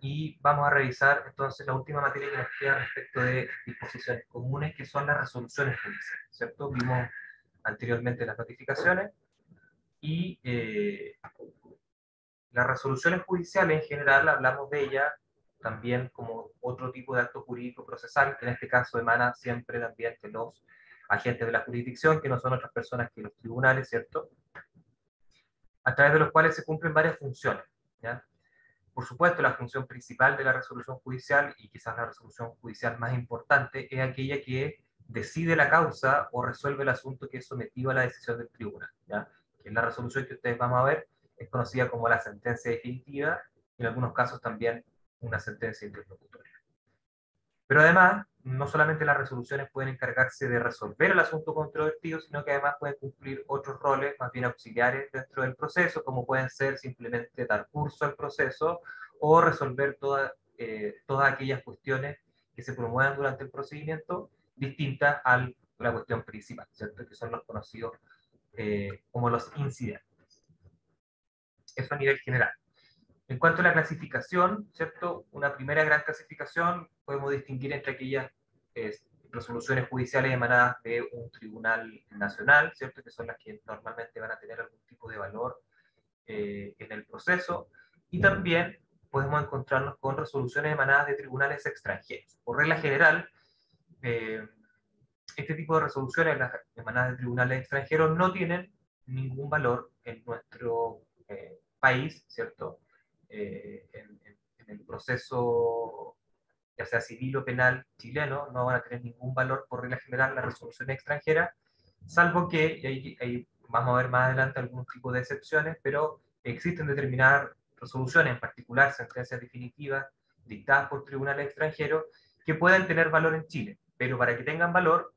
y vamos a revisar entonces la última materia que nos queda respecto de disposiciones comunes, que son las resoluciones judiciales, ¿cierto? Vimos anteriormente las notificaciones y las resoluciones judiciales en general hablamos de ellas también como otro tipo de acto jurídico procesal, que en este caso emana siempre también de los agentes de la jurisdicción, que no son otras personas que los tribunales, ¿cierto? A través de los cuales se cumplen varias funciones, ¿ya? Por supuesto, la función principal de la resolución judicial, y quizás la resolución judicial más importante, es aquella que decide la causa o resuelve el asunto que es sometido a la decisión del tribunal, ¿ya? Que es la resolución que ustedes van a ver, es conocida como la sentencia definitiva, y en algunos casos también una sentencia interlocutoria. Pero además, no solamente las resoluciones pueden encargarse de resolver el asunto controvertido, sino que además pueden cumplir otros roles más bien auxiliares dentro del proceso, como pueden ser simplemente dar curso al proceso o resolver todas aquellas cuestiones que se promuevan durante el procedimiento distintas a la cuestión principal, ¿cierto? Que son los conocidos como los incidentes. Eso a nivel general. En cuanto a la clasificación, ¿cierto? Una primera gran clasificación, podemos distinguir entre aquellas eh, resoluciones judiciales emanadas de un tribunal nacional, ¿cierto? Que son las que normalmente van a tener algún tipo de valor en el proceso, y también podemos encontrarnos con resoluciones emanadas de tribunales extranjeros. Por regla general, eh, este tipo de resoluciones, las emanadas de tribunales extranjeros, no tienen ningún valor en nuestro país, ¿cierto? En el proceso, ya sea civil o penal chileno, no van a tener ningún valor por regla general las resoluciones extranjeras, salvo que, y ahí vamos a ver más adelante algún tipo de excepciones, pero existen determinadas resoluciones, en particular sentencias definitivas dictadas por tribunales extranjeros, que pueden tener valor en Chile, pero para que tengan valor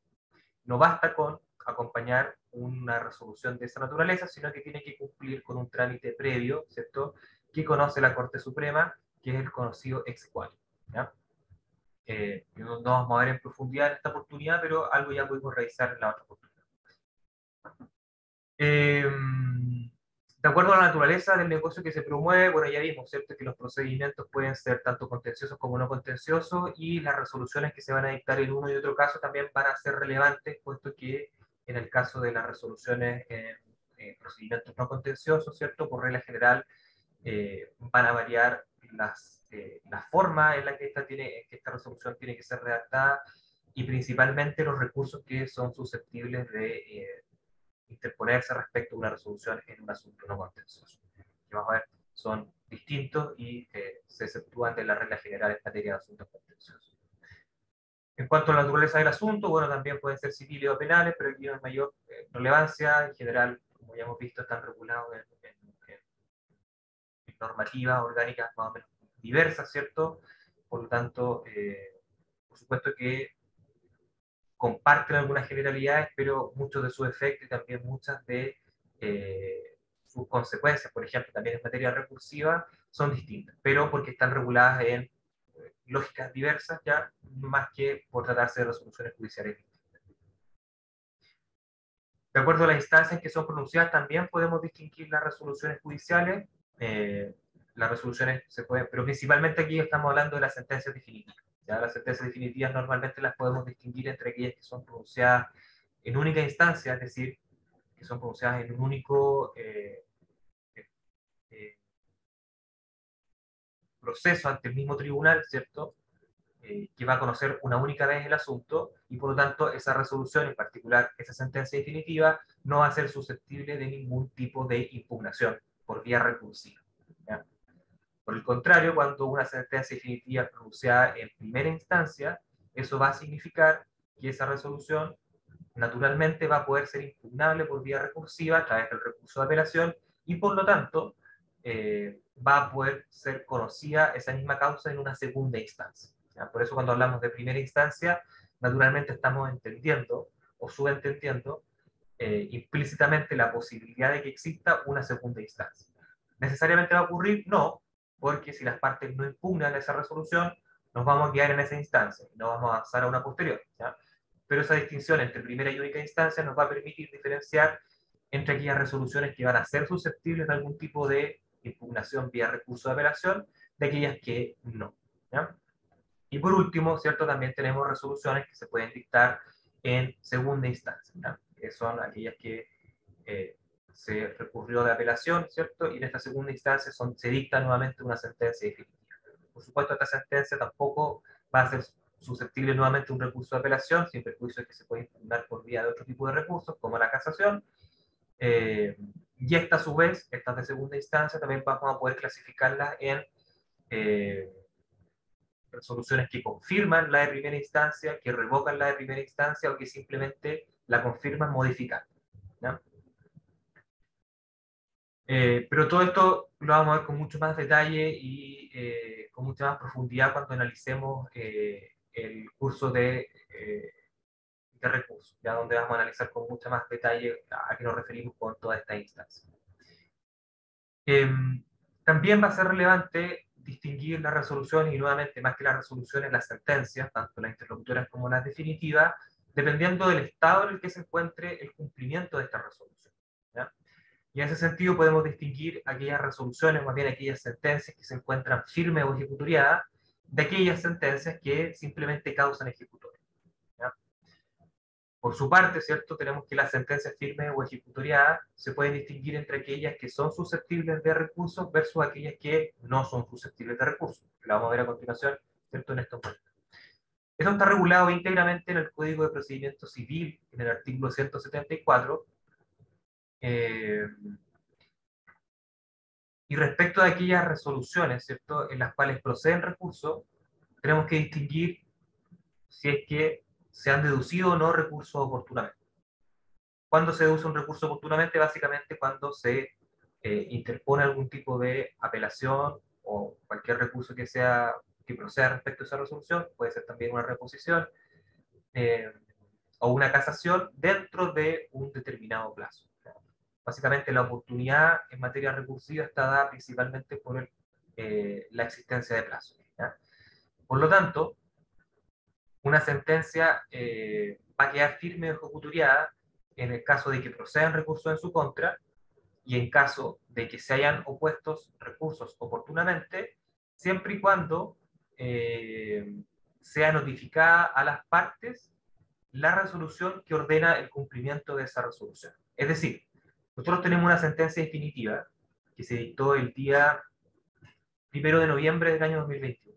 no basta con acompañar una resolución de esa naturaleza, sino que tiene que cumplir con un trámite previo, ¿cierto?, que conoce la Corte Suprema, que es el conocido ex equalis, ¿ya? No vamos a ver en profundidad en esta oportunidad, pero algo ya pudimos revisar en la otra oportunidad. Eh, de acuerdo a la naturaleza del negocio que se promueve, bueno, ya vimos, ¿cierto?, que los procedimientos pueden ser tanto contenciosos como no contenciosos, y las resoluciones que se van a dictar en uno y otro caso también van a ser relevantes, puesto que en el caso de las resoluciones en procedimientos no contenciosos, ¿cierto?, por regla general, van a variar la forma en la que esta resolución tiene que ser redactada, y principalmente los recursos que son susceptibles de interponerse respecto a una resolución en un asunto no contencioso. Que vamos a ver, son distintos y se exceptúan de la regla general en materia de asuntos contenciosos. En cuanto a la naturaleza del asunto, bueno, también pueden ser civiles o penales, pero aquí no hay mayor relevancia. En general, como ya hemos visto, están regulados en normativas orgánicas más o menos diversas, ¿cierto? Por lo tanto, por supuesto que comparten algunas generalidades, pero muchos de sus efectos y también muchas de sus consecuencias, por ejemplo, también en materia recursiva, son distintas, pero porque están reguladas en lógicas diversas ya, más que por tratarse de resoluciones judiciales distintas. De acuerdo a las instancias que son pronunciadas, también podemos distinguir las resoluciones judiciales. Eh, las resoluciones se pueden, pero principalmente aquí estamos hablando de las sentencias definitivas. ¿Ya? Las sentencias definitivas normalmente las podemos distinguir entre aquellas que son pronunciadas en única instancia, es decir, que son pronunciadas en un único eh, proceso ante el mismo tribunal, ¿cierto? Que va a conocer una única vez el asunto, y por lo tanto esa resolución, en particular esa sentencia definitiva, no va a ser susceptible de ningún tipo de impugnación por vía recursiva, ¿ya? Por el contrario, cuando una sentencia definitiva es pronunciada en primera instancia, eso va a significar que esa resolución naturalmente va a poder ser impugnable por vía recursiva a través del recurso de apelación, y por lo tanto va a poder ser conocida esa misma causa en una segunda instancia. ¿Ya? Por eso cuando hablamos de primera instancia, naturalmente estamos entendiendo o subentendiendo implícitamente la posibilidad de que exista una segunda instancia. ¿Necesariamente va a ocurrir? No, porque si las partes no impugnan esa resolución, nos vamos a quedar en esa instancia y no vamos a avanzar a una posterior, ¿ya? Pero esa distinción entre primera y única instancia nos va a permitir diferenciar entre aquellas resoluciones que van a ser susceptibles de algún tipo de impugnación vía recurso de apelación, de aquellas que no. ¿Ya? Y por último, ¿cierto? También tenemos resoluciones que se pueden dictar en segunda instancia, ¿ya? Que son aquellas que se recurrió de apelación, ¿cierto? Y en esta segunda instancia se dicta nuevamente una sentencia definitiva. Por supuesto, esta sentencia tampoco va a ser susceptible nuevamente de un recurso de apelación, sin perjuicio de que se puede impugnar por vía de otro tipo de recursos, como la casación. Y esta, a su vez, estas de segunda instancia, también vamos a poder clasificarlas en resoluciones que confirman la de primera instancia, que revocan la de primera instancia o que simplemente la confirman modificando. ¿Ya? Pero todo esto lo vamos a ver con mucho más detalle y con mucha más profundidad cuando analicemos el curso de recursos, ya donde vamos a analizar con mucho más detalle a qué nos referimos con toda esta instancia. También va a ser relevante distinguir las resoluciones y nuevamente más que las resoluciones, las sentencias, tanto las interlocutoras como las definitivas, dependiendo del estado en el que se encuentre el cumplimiento de esta resolución. ¿Ya? Y en ese sentido podemos distinguir aquellas resoluciones, más bien aquellas sentencias que se encuentran firmes o ejecutoriadas, de aquellas sentencias que simplemente causan ejecutoria. ¿Ya? Por su parte, ¿cierto? Tenemos que las sentencias firmes o ejecutoriadas se pueden distinguir entre aquellas que son susceptibles de recursos versus aquellas que no son susceptibles de recursos. La vamos a ver a continuación, ¿cierto? En estos momentos. Eso está regulado íntegramente en el Código de Procedimiento Civil, en el artículo 174. Y respecto de aquellas resoluciones, ¿cierto?, en las cuales proceden recursos, tenemos que distinguir si es que se han deducido o no recursos oportunamente. ¿Cuándo se deduce un recurso oportunamente? Básicamente cuando se interpone algún tipo de apelación o cualquier recurso que proceda respecto a esa resolución, puede ser también una reposición eh, o una casación dentro de un determinado plazo. Básicamente la oportunidad en materia recursiva está dada principalmente por la existencia de plazo. ¿Ya? Por lo tanto, una sentencia va a quedar firme o ejecutoriada en el caso de que procedan recursos en su contra y en caso de que se hayan opuestos recursos oportunamente, siempre y cuando sea notificada a las partes la resolución que ordena el cumplimiento de esa resolución. Es decir, nosotros tenemos una sentencia definitiva que se dictó el día 1 de noviembre del año 2021.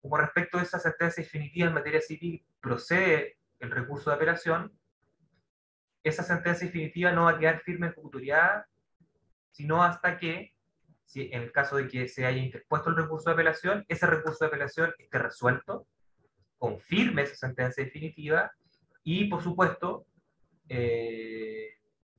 Como respecto a esa sentencia definitiva en materia civil procede el recurso de apelación, esa sentencia definitiva no va a quedar firme ejecutoriada, sino hasta que, si en el caso de que se haya interpuesto el recurso de apelación, ese recurso de apelación esté resuelto, confirme esa sentencia definitiva y, por supuesto,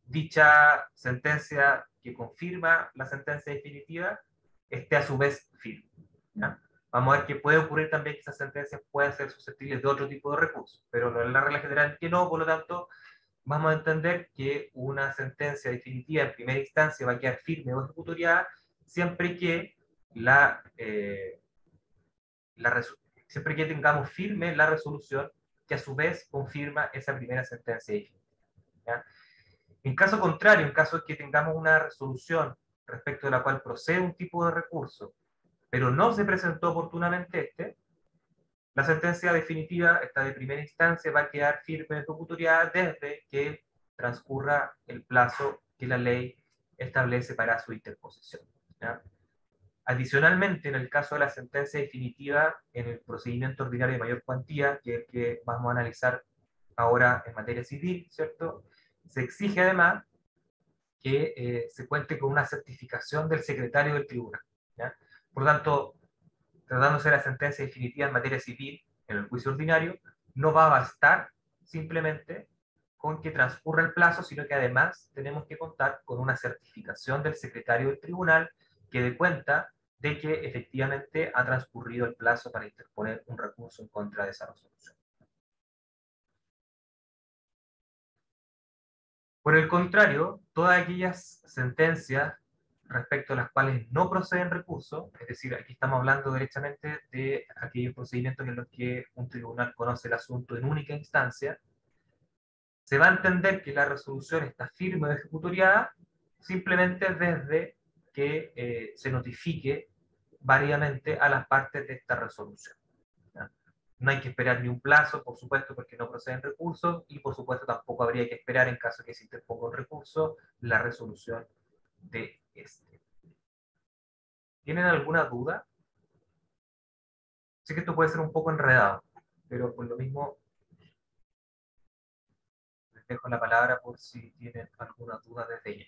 dicha sentencia que confirma la sentencia definitiva esté a su vez firme. ¿Ya? Vamos a ver que puede ocurrir también que esas sentencias puedan ser susceptibles de otro tipo de recursos, pero la regla general es que no, por lo tanto, vamos a entender que una sentencia definitiva en primera instancia va a quedar firme o ejecutoriada siempre que siempre que tengamos firme la resolución que a su vez confirma esa primera sentencia definitiva. ¿Ya? En caso contrario, en caso de que tengamos una resolución respecto de la cual procede un tipo de recurso, pero no se presentó oportunamente la sentencia definitiva, esta de primera instancia, va a quedar firme y ejecutoriada desde que transcurra el plazo que la ley establece para su interposición. ¿Ya? Adicionalmente, en el caso de la sentencia definitiva en el procedimiento ordinario de mayor cuantía, que es el que vamos a analizar ahora en materia civil, ¿cierto? Se exige además que se cuente con una certificación del secretario del tribunal. ¿Ya? Por lo tanto, tratándose de la sentencia definitiva en materia civil, en el juicio ordinario, no va a bastar simplemente con que transcurra el plazo, sino que además tenemos que contar con una certificación del secretario del tribunal que dé cuenta de que efectivamente ha transcurrido el plazo para interponer un recurso en contra de esa resolución. Por el contrario, todas aquellas sentencias respecto a las cuales no proceden recursos, es decir, aquí estamos hablando directamente de aquellos procedimientos en los que un tribunal conoce el asunto en única instancia, se va a entender que la resolución está firme o ejecutoriada simplemente desde que se notifique válidamente a las partes de esta resolución. ¿Ya? No hay que esperar ni un plazo, por supuesto, porque no proceden recursos, y por supuesto tampoco habría que esperar, en caso que se interponga un recurso, la resolución de este. ¿Tienen alguna duda? Sé que esto puede ser un poco enredado, pero por lo mismo les dejo la palabra por si tienen alguna duda desde ya.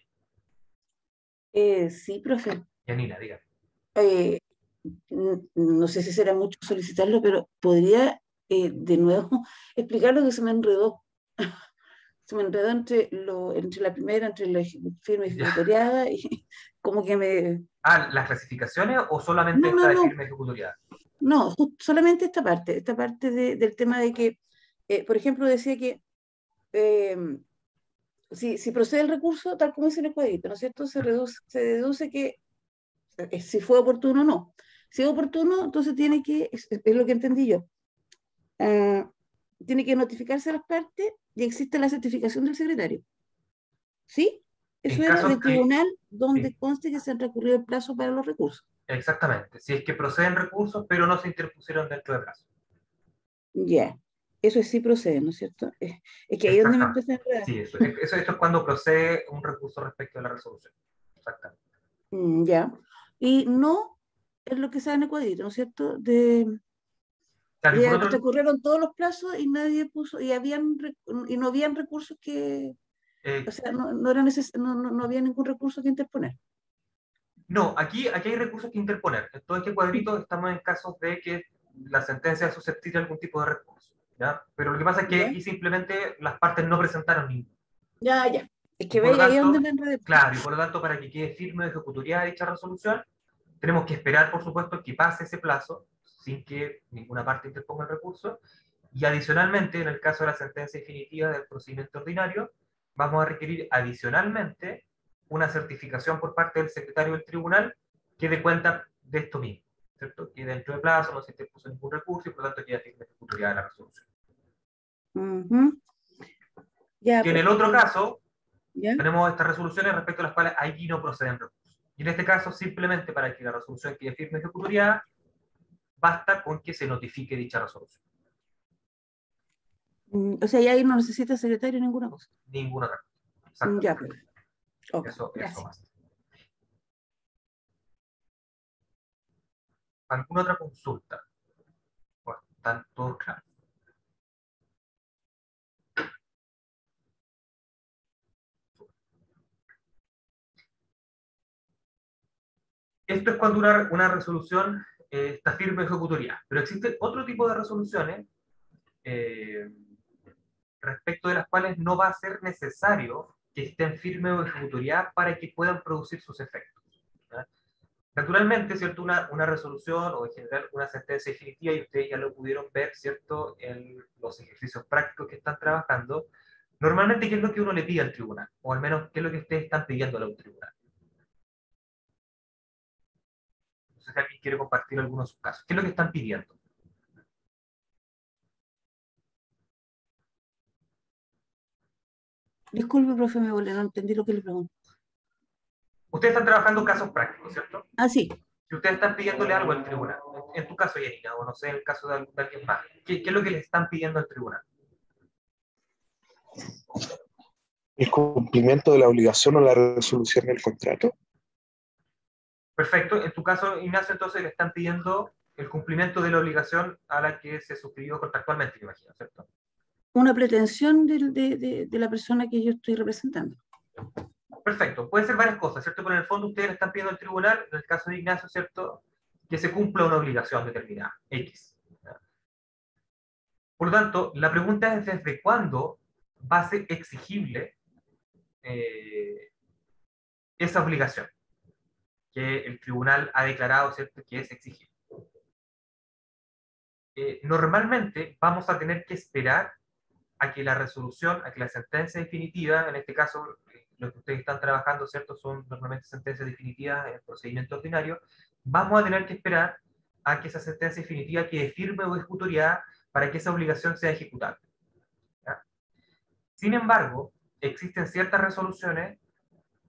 Sí, profe. Yanina, dígame. Eh, no sé si será mucho solicitarlo, pero podría de nuevo explicar lo que se me enredó. Se me enredó entre la primera, entre la firma Ya. ejecutoriada y como que me... Ah, ¿las clasificaciones o solamente No, no, esta de no, firme ejecutoriada? no, solamente esta parte del tema de que, por ejemplo, decía que eh, si procede el recurso, tal como dice en el cuadrito, ¿no es cierto? Se deduce que si fue oportuno o no. Si es oportuno, entonces tiene que, es lo que entendí yo, ah, tiene que notificarse a las partes y existe la certificación del secretario. ¿Sí? Eso En era caso del que, tribunal donde sí, conste que se han recurrido el plazo para los recursos. exactamente, si es que proceden recursos, pero no se interpusieron dentro de plazo. Ya, eso sí procede, ¿no es cierto? Es que ahí es donde me Exactamente. empecé a enredar. Sí, esto es cuando procede un recurso respecto a la resolución. Exactamente. Ya. Y no es lo que sale en el cuadrito, ¿no es cierto? De, Claro, y por ya otro, transcurrieron todos los plazos y nadie puso, y no habían recursos que, o eh, sea, no era no había ningún recurso que interponer. no, aquí hay recursos que interponer. En todo este cuadrito estamos en casos de que la sentencia es susceptible de algún tipo de recurso. ¿Ya? Pero lo que pasa es que ¿Ya? aquí simplemente las partes no presentaron ninguno. Ya, ya. Es Y que por lo veis ahí es donde tanto, me enredé. claro, y por lo tanto, para que quede firme de ejecutoría dicha resolución, tenemos que esperar, por supuesto, que pase ese plazo sin que ninguna parte interponga el recurso. Y adicionalmente, en el caso de la sentencia definitiva del procedimiento ordinario, vamos a requerir adicionalmente una certificación por parte del secretario del tribunal que dé cuenta de esto mismo, ¿cierto? Que dentro de plazo no se interpuso ningún recurso y por lo tanto queda firme ejecutoria de la resolución. Ujú. Ya, Que en pues, el otro caso, ya. tenemos estas resoluciones respecto a las cuales allí no proceden recursos. Y en este caso, simplemente para que la resolución quede firme ejecutoria, basta con que se notifique dicha resolución. O sea, ya ahí no necesita secretario ninguna cosa. Ninguna otra cosa. Ya, Exactamente. pues. Ok, Eso gracias. basta. ¿Alguna otra consulta? Bueno, están todos claros. Esto es cuando una resolución está firme ejecutoria, pero existe otro tipo de resoluciones eh, respecto de las cuales no va a ser necesario que estén firme o ejecutoria para que puedan producir sus efectos. ¿Ya? Naturalmente, ¿cierto? Una resolución o en general una sentencia definitiva, y ustedes ya lo pudieron ver, ¿cierto? En los ejercicios prácticos que están trabajando, normalmente, ¿qué es lo que uno le pide al tribunal? O al menos, ¿qué es lo que ustedes están pidiendo a un tribunal? No sé si alguien quiere compartir algunos de sus casos. ¿Qué es lo que están pidiendo? Disculpe, profe, me volé, no entendí lo que le pregunto. Ustedes están trabajando casos prácticos, ¿cierto? Ah, sí. Si ustedes están pidiéndole algo al tribunal, en tu caso, Yanina, o no sé, en el caso de alguien más, ¿qué es lo que le están pidiendo al tribunal? El cumplimiento de la obligación o la resolución del contrato. Perfecto. En tu caso, Ignacio, entonces le están pidiendo el cumplimiento de la obligación a la que se suscribió contractualmente, me imagino, ¿cierto? Una pretensión de la persona que yo estoy representando. Perfecto. Pueden ser varias cosas, ¿cierto? Pero en el fondo ustedes le están pidiendo al tribunal, en el caso de Ignacio, ¿cierto? Que se cumpla una obligación determinada, X. Por lo tanto, la pregunta es ¿desde cuándo va a ser exigible eh, esa obligación que el tribunal ha declarado, ¿cierto?, que es exigible? Normalmente vamos a tener que esperar a que la resolución, a que la sentencia definitiva, en este caso, lo que ustedes están trabajando, ¿cierto?, son normalmente sentencias definitivas en procedimiento ordinario, vamos a tener que esperar a que esa sentencia definitiva quede firme o ejecutoriada para que esa obligación sea ejecutada. ¿Ya? Sin embargo, existen ciertas resoluciones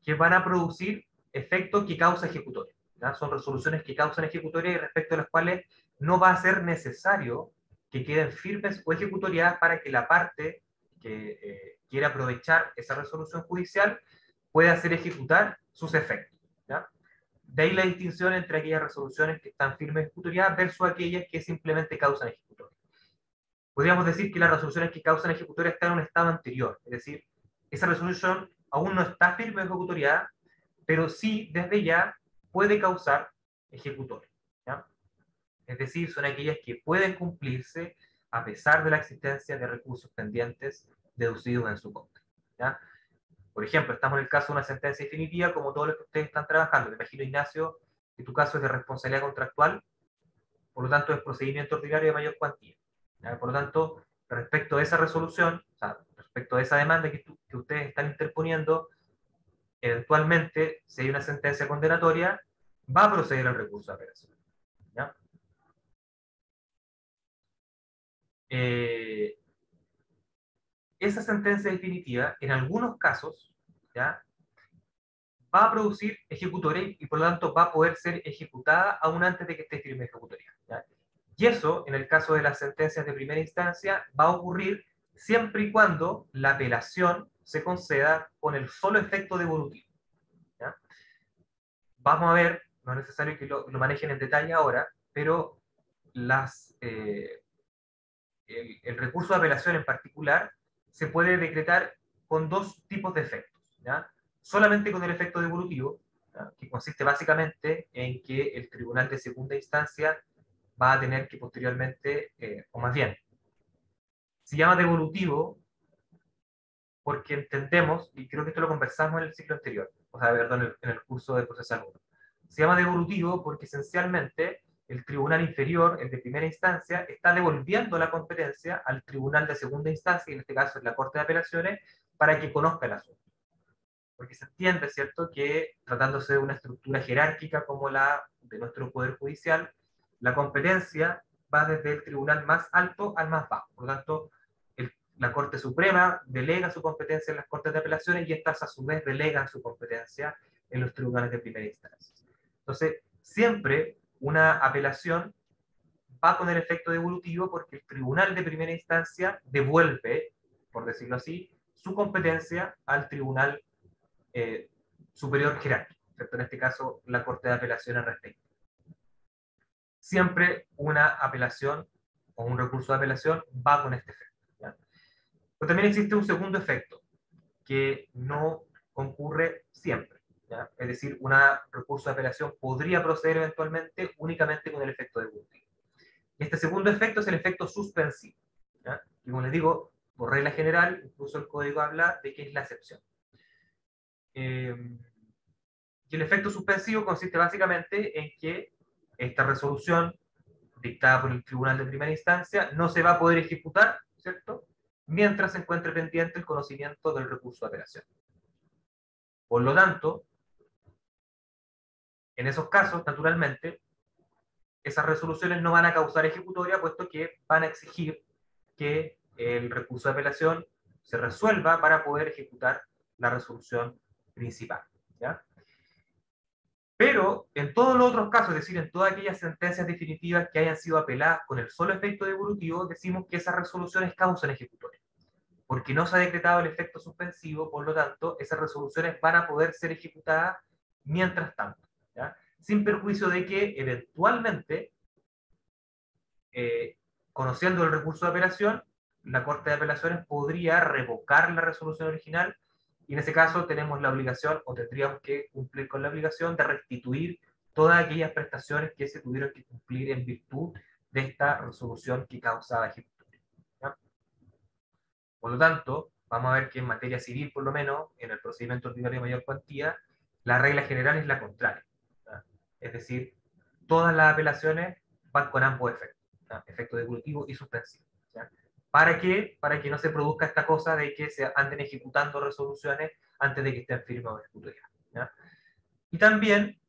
que van a producir efecto que causa ejecutoria. ¿Ya? Son resoluciones que causan ejecutoria y respecto a las cuales no va a ser necesario que queden firmes o ejecutoriadas para que la parte que quiera aprovechar esa resolución judicial pueda hacer ejecutar sus efectos. ¿Ya? De ahí la distinción entre aquellas resoluciones que están firmes ejecutoriadas versus aquellas que simplemente causan ejecutoria. Podríamos decir que las resoluciones que causan ejecutoria están en un estado anterior, es decir, esa resolución aún no está firme ejecutoriada, pero sí desde ya puede causar ejecutoria. ¿Ya? Es decir, son aquellas que pueden cumplirse a pesar de la existencia de recursos pendientes deducidos en su contra. ¿Ya? Por ejemplo, estamos en el caso de una sentencia definitiva, como todos los que ustedes están trabajando. Me imagino, Ignacio, que tu caso es de responsabilidad contractual, por lo tanto es procedimiento ordinario de mayor cuantía. ¿Ya? Por lo tanto, respecto a esa resolución, o sea, respecto a esa demanda que ustedes están interponiendo, eventualmente, si hay una sentencia condenatoria, va a proceder al recurso de apelación. ¿Ya? Esa sentencia definitiva, en algunos casos, ¿ya? Va a producir ejecutoria y por lo tanto va a poder ser ejecutada aún antes de que esté firme ejecutoria. ¿Ya? Y eso, en el caso de las sentencias de primera instancia, va a ocurrir siempre y cuando la apelación se conceda con el solo efecto devolutivo. ¿Ya? Vamos a ver, no es necesario que lo manejen en detalle ahora, pero el recurso de apelación en particular se puede decretar con dos tipos de efectos. ¿Ya? Solamente con el efecto devolutivo, ¿ya? Que consiste básicamente en que el tribunal de segunda instancia va a tener que posteriormente, o más bien, se llama devolutivo porque entendemos, y creo que esto lo conversamos en el ciclo anterior, o sea, perdón, en el curso de procesal 1. Se llama devolutivo porque esencialmente el tribunal inferior, el de primera instancia, está devolviendo la competencia al tribunal de segunda instancia, y en este caso es la Corte de Apelaciones, para que conozca el asunto. Porque se entiende, ¿cierto?, que tratándose de una estructura jerárquica como la de nuestro Poder Judicial, la competencia va desde el tribunal más alto al más bajo. Por lo tanto, la Corte Suprema delega su competencia en las Cortes de Apelaciones y estas a su vez delegan su competencia en los tribunales de primera instancia. Entonces, siempre una apelación va con el efecto devolutivo porque el tribunal de primera instancia devuelve, por decirlo así, su competencia al tribunal superior jerárquico, ¿cierto? En este caso, la Corte de Apelaciones respecto. Siempre una apelación o un recurso de apelación va con este efecto. ¿Ya? Pero también existe un segundo efecto que no concurre siempre. ¿Ya? Es decir, un recurso de apelación podría proceder eventualmente únicamente con el efecto devolutivo. Este segundo efecto es el efecto suspensivo. ¿Ya? Y como les digo, por regla general, incluso el código habla de que es la excepción. Y el efecto suspensivo consiste básicamente en que esta resolución dictada por el tribunal de primera instancia no se va a poder ejecutar, ¿cierto?, mientras se encuentre pendiente el conocimiento del recurso de apelación. Por lo tanto, en esos casos, naturalmente, esas resoluciones no van a causar ejecutoria, puesto que van a exigir que el recurso de apelación se resuelva para poder ejecutar la resolución principal. ¿Ya? Pero en todos los otros casos, es decir, en todas aquellas sentencias definitivas que hayan sido apeladas con el solo efecto devolutivo, decimos que esas resoluciones causan ejecutoria. Porque no se ha decretado el efecto suspensivo, por lo tanto, esas resoluciones van a poder ser ejecutadas mientras tanto. ¿Ya? Sin perjuicio de que eventualmente, conociendo el recurso de apelación, la Corte de Apelaciones podría revocar la resolución original y en ese caso tenemos la obligación, o tendríamos que cumplir con la obligación de restituir todas aquellas prestaciones que se tuvieron que cumplir en virtud de esta resolución que causaba ejecutoria. ¿Ya? Por lo tanto, vamos a ver que en materia civil, por lo menos, en el procedimiento ordinario de mayor cuantía, la regla general es la contraria. ¿Ya? Es decir, todas las apelaciones van con ambos efectos, ¿ya? Efecto devolutivo y suspensivo. ¿Ya? ¿Para qué? Para que no se produzca esta cosa de que se anden ejecutando resoluciones antes de que estén firmes o ejecutorias. ¿Ya? Y también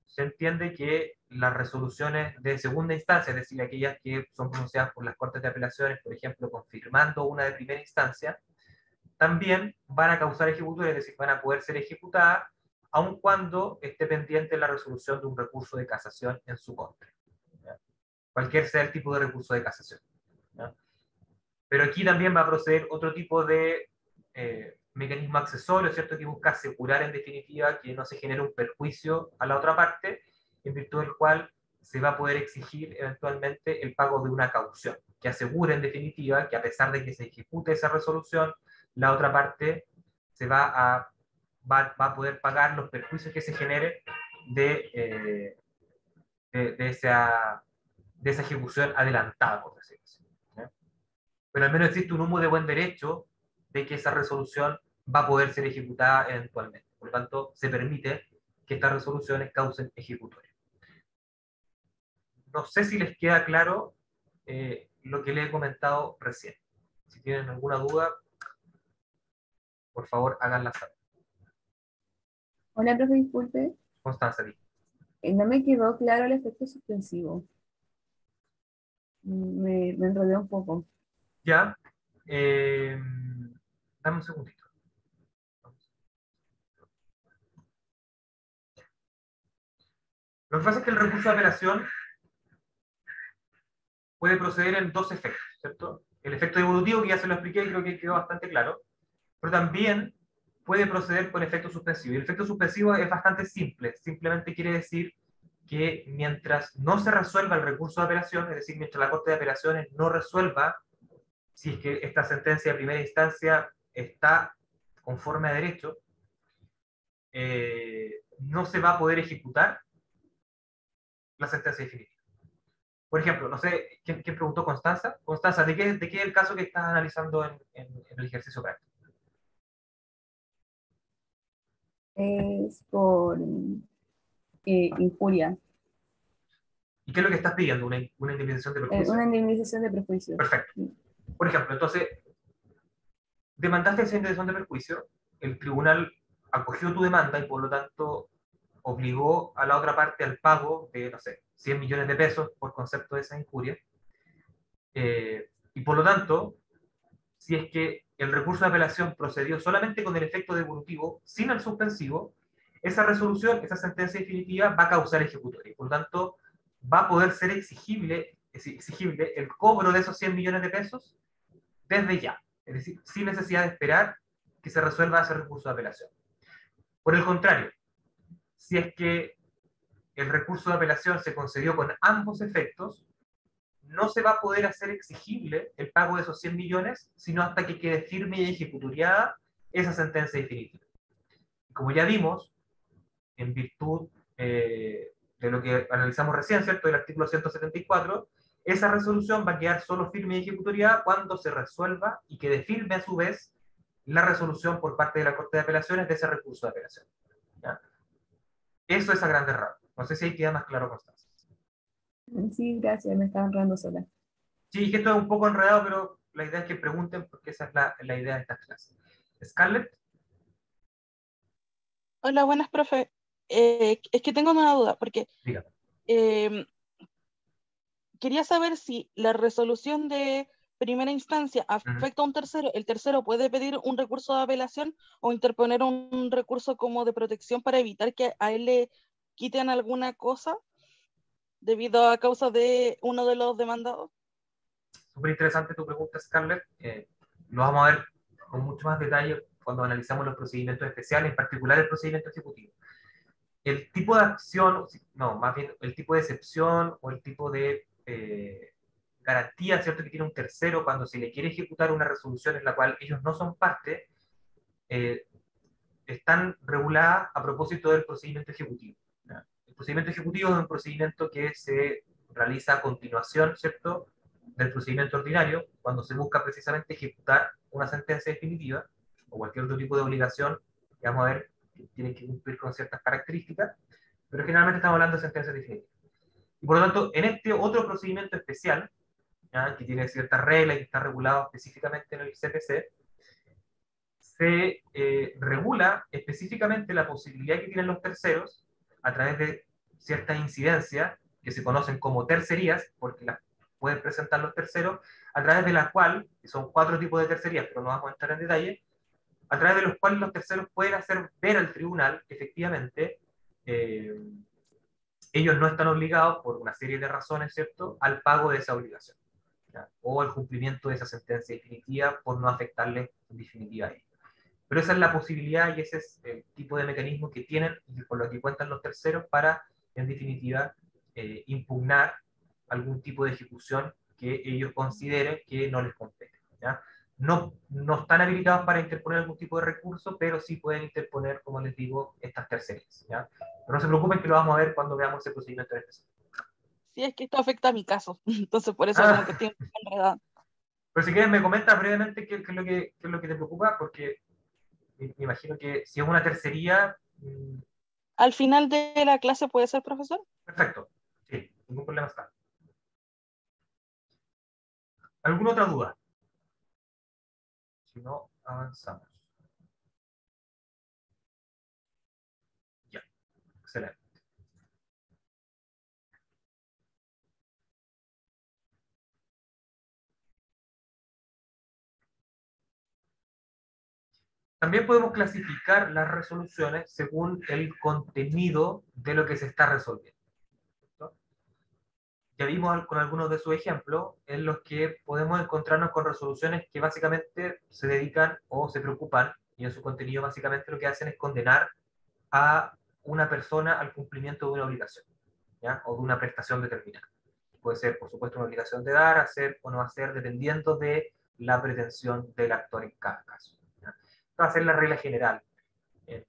se entiende que las resoluciones de segunda instancia, es decir, aquellas que son pronunciadas por las Cortes de Apelaciones, por ejemplo, confirmando una de primera instancia, también van a causar ejecutoria, es decir, van a poder ser ejecutadas aun cuando esté pendiente la resolución de un recurso de casación en su contra. ¿Ya? Cualquier sea el tipo de recurso de casación. ¿Ya? Pero aquí también va a proceder otro tipo de mecanismo accesorio, ¿cierto? Que busca asegurar en definitiva que no se genere un perjuicio a la otra parte, en virtud del cual se va a poder exigir eventualmente el pago de una caución, que asegure en definitiva que a pesar de que se ejecute esa resolución, la otra parte se va a poder pagar los perjuicios que se genere de esa ejecución adelantada, por decirlo así. ¿Ya? Pero al menos existe un humo de buen derecho de que esa resolución va a poder ser ejecutada eventualmente. Por lo tanto, se permite que estas resoluciones causen ejecutoria. No sé si les queda claro lo que les he comentado recién. Si tienen alguna duda, por favor, háganla saber. Hola, profe, disculpe. Constanza, di. No me quedó claro el efecto suspensivo. Me enredé un poco. Ya. Dame un segundito. Lo que pasa es que el recurso de apelación puede proceder en dos efectos, ¿cierto? El efecto devolutivo, que ya se lo expliqué y creo que quedó bastante claro, pero también puede proceder con efecto suspensivo. Y el efecto suspensivo es bastante simple, simplemente quiere decir que mientras no se resuelva el recurso de apelación, es decir, mientras la Corte de Apelaciones no resuelva si es que esta sentencia de primera instancia está conforme a derecho, no se va a poder ejecutar la sentencia definitiva. Por ejemplo, no sé, ¿quién preguntó? Constanza. Constanza, ¿de qué es el caso que estás analizando en el ejercicio práctico? Es por injuria. ¿Y qué es lo que estás pidiendo? ¿Una indemnización de perjuicio? Una indemnización de prejuicio. Perfecto. Por ejemplo, entonces, demandaste esa indemnización de perjuicio, el tribunal acogió tu demanda y por lo tanto obligó a la otra parte al pago de, no sé, 100 millones de pesos por concepto de esa injuria. Y por lo tanto, si es que el recurso de apelación procedió solamente con el efecto devolutivo, sin el suspensivo, esa resolución, esa sentencia definitiva va a causar ejecutoria. Por lo tanto, va a poder ser exigible el cobro de esos 100 millones de pesos desde ya. Es decir, sin necesidad de esperar que se resuelva ese recurso de apelación. Por el contrario, si es que el recurso de apelación se concedió con ambos efectos, no se va a poder hacer exigible el pago de esos 100 millones, sino hasta que quede firme y ejecutoriada esa sentencia definitiva. Como ya vimos, en virtud de lo que analizamos recién, ¿cierto? Del artículo 174, esa resolución va a quedar solo firme y ejecutoriada cuando se resuelva y quede firme a su vez la resolución por parte de la Corte de Apelaciones de ese recurso de apelación. ¿Ya? Eso es a grandes rasgos. No sé si ahí queda más claro, Constanza. Sí, gracias, me estaba enredando sola. Sí, que esto es un poco enredado, pero la idea es que pregunten porque esa es la idea de estas clases. Scarlett. Hola, buenas, profe. Es que tengo una duda, porque Dígame. quería saber si la resolución de primera instancia afecta a un tercero, el tercero puede pedir un recurso de apelación o interponer un recurso como de protección para evitar que a él le quiten alguna cosa debido a causa de uno de los demandados. Súper interesante tu pregunta, Scarlett. Lo vamos a ver con mucho más detalle cuando analicemos los procedimientos especiales, en particular el procedimiento ejecutivo. El tipo de acción, no, más bien el tipo de excepción o el tipo de garantía, ¿cierto?, que tiene un tercero cuando se le quiere ejecutar una resolución en la cual ellos no son parte, están reguladas a propósito del procedimiento ejecutivo. ¿Ya? El procedimiento ejecutivo es un procedimiento que se realiza a continuación, ¿cierto?, del procedimiento ordinario, cuando se busca precisamente ejecutar una sentencia definitiva o cualquier otro tipo de obligación que vamos a ver que tiene que cumplir con ciertas características, pero generalmente estamos hablando de sentencias definitivas. Y por lo tanto, en este otro procedimiento especial, ¿ya?, que tiene ciertas reglas y que está regulado específicamente en el CPC, se regula específicamente la posibilidad que tienen los terceros a través de ciertas incidencias que se conocen como tercerías, porque las pueden presentar los terceros, a través de la cual, que son 4 tipos de tercerías, pero no vamos a entrar en detalle, a través de los cuales los terceros pueden hacer ver al tribunal que efectivamente ellos no están obligados por una serie de razones, ¿cierto?, al pago de esa obligación, ¿ya?, o al cumplimiento de esa sentencia definitiva por no afectarle en definitiva a ellos. Pero esa es la posibilidad y ese es el tipo de mecanismo que tienen y con lo que cuentan los terceros para, en definitiva, impugnar algún tipo de ejecución que ellos consideren que no les compete, ¿ya? No están habilitados para interponer algún tipo de recurso, pero sí pueden interponer, como les digo, estas tercerías, ¿ya? Pero no se preocupen que lo vamos a ver cuando veamos ese procedimiento en especial. Sí, es que esto afecta a mi caso, entonces por eso como que estoy enredada. Pero si quieres me comentas brevemente qué es lo que te preocupa, porque me imagino que si es una tercería... Al final de la clase puede ser profesor. Perfecto, sí, ningún problema está. ¿Alguna otra duda? Si no, avanzamos. Ya, excelente. También podemos clasificar las resoluciones según el contenido de lo que se está resolviendo, ¿no? Ya vimos con algunos de sus ejemplos en los que podemos encontrarnos con resoluciones que básicamente se dedican o se preocupan, y en su contenido básicamente lo que hacen es condenar a una persona al cumplimiento de una obligación, ¿ya?, o de una prestación determinada. Puede ser, por supuesto, una obligación de dar, hacer o no hacer, dependiendo de la pretensión del actor en cada caso, ¿ya? Esta va a ser la regla general en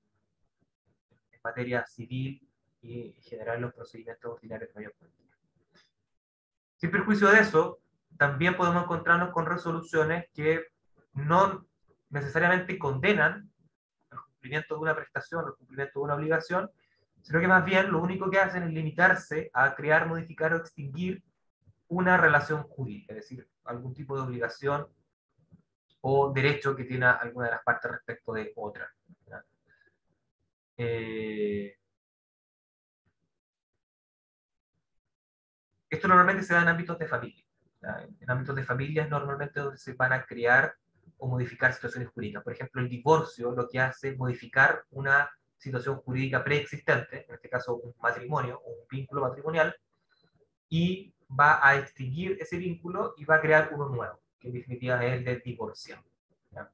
materia civil y en general en los procedimientos ordinarios de mayor cuantía. Sin perjuicio de eso, también podemos encontrarnos con resoluciones que no necesariamente condenan el cumplimiento de una prestación o el cumplimiento de una obligación, sino que más bien lo único que hacen es limitarse a crear, modificar o extinguir una relación jurídica, es decir, algún tipo de obligación o derecho que tiene alguna de las partes respecto de otra, ¿ya? Esto normalmente se da en ámbitos de familia, ¿ya? En ámbitos de familia es normalmente donde se van a crear o modificar situaciones jurídicas. Por ejemplo, el divorcio lo que hace es modificar una situación jurídica preexistente, en este caso un matrimonio o un vínculo matrimonial, y va a extinguir ese vínculo y va a crear uno nuevo, que en definitiva es el de divorcio, ¿ya?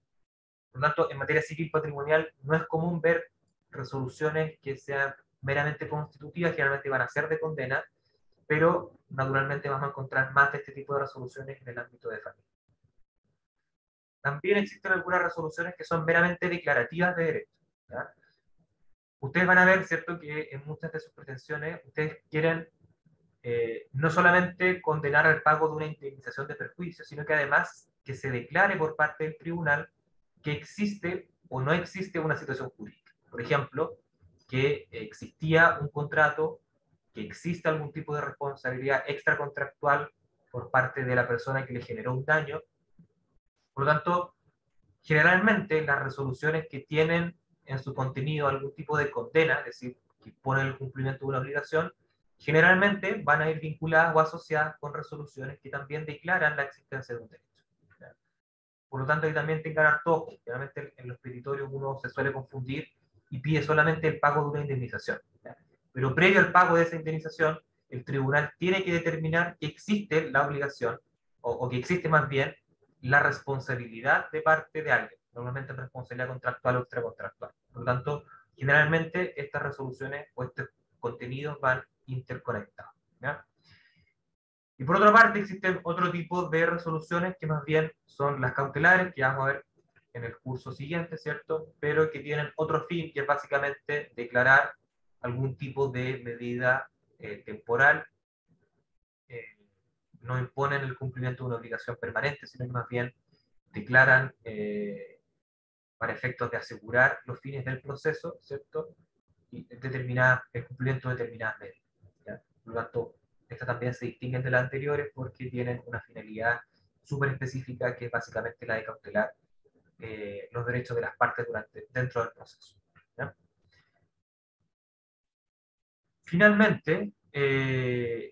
Por lo tanto, en materia civil patrimonial no es común ver resoluciones que sean meramente constitutivas, generalmente van a ser de condena, pero naturalmente vamos a encontrar más de este tipo de resoluciones en el ámbito de familia. También existen algunas resoluciones que son meramente declarativas de derecho, ¿ya? Ustedes van a ver, ¿cierto?, que en muchas de sus pretensiones ustedes quieren no solamente condenar al pago de una indemnización de perjuicio, sino que además que se declare por parte del tribunal que existe o no existe una situación jurídica. Por ejemplo, que existía un contrato, que existe algún tipo de responsabilidad extracontractual por parte de la persona que le generó un daño. Por lo tanto, generalmente las resoluciones que tienen en su contenido algún tipo de condena, es decir, que ponen el cumplimiento de una obligación, generalmente van a ir vinculadas o asociadas con resoluciones que también declaran la existencia de un derecho, ¿ya? Por lo tanto, que también tengan harto ojo. Generalmente en los petitorios uno se suele confundir y pide solamente el pago de una indemnización, ¿ya? Pero previo al pago de esa indemnización, el tribunal tiene que determinar que existe la obligación, o que existe más bien la responsabilidad de parte de alguien, normalmente responsabilidad contractual o extracontractual. Por lo tanto, generalmente estas resoluciones o estos contenidos van interconectados, ¿ya? Y por otra parte, existen otro tipo de resoluciones que más bien son las cautelares, que vamos a ver en el curso siguiente, ¿cierto? Pero que tienen otro fin, que es básicamente declarar algún tipo de medida temporal. No imponen el cumplimiento de una obligación permanente, sino que más bien declaran para efectos de asegurar los fines del proceso, ¿cierto? Y el cumplimiento de determinadas medidas, ¿ya? Por lo tanto, estas también se distinguen de las anteriores porque tienen una finalidad súper específica que es básicamente la de cautelar los derechos de las partes dentro del proceso, ¿ya? Finalmente,